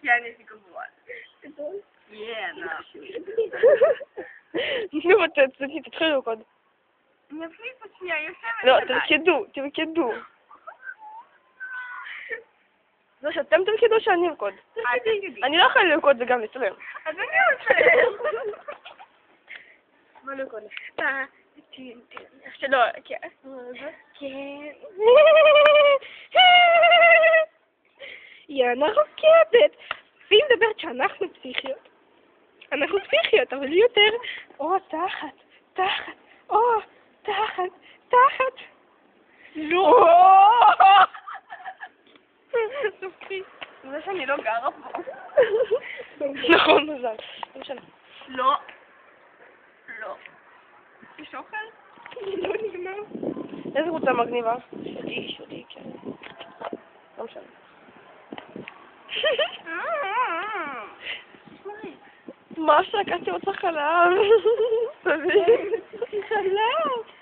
כן, יש לי קבוע. נו, תתחילו לרקוד. אני אפליט עוד שנייה, יושבת לא, תרקדו. לא, שאתם תרקדו שאני ארקוד. אני לא יכולה לרקוד וגם לצלם. אז אני רוצה. מה לרקוד? שלא, כן. יאנה רוקדת. והיא מדברת שאנחנו פסיכיות. אנחנו פסיכיות, אבל יותר... תחת. לא! סופי. זה שאני לא גרה פה. נכון, מזל. לא משנה. לא. יש אוכל? לא נגמר. איזה קבוצה מגניבה? שודי, כן. לא משנה. מה שלקחתי רוצה חלב? חלב.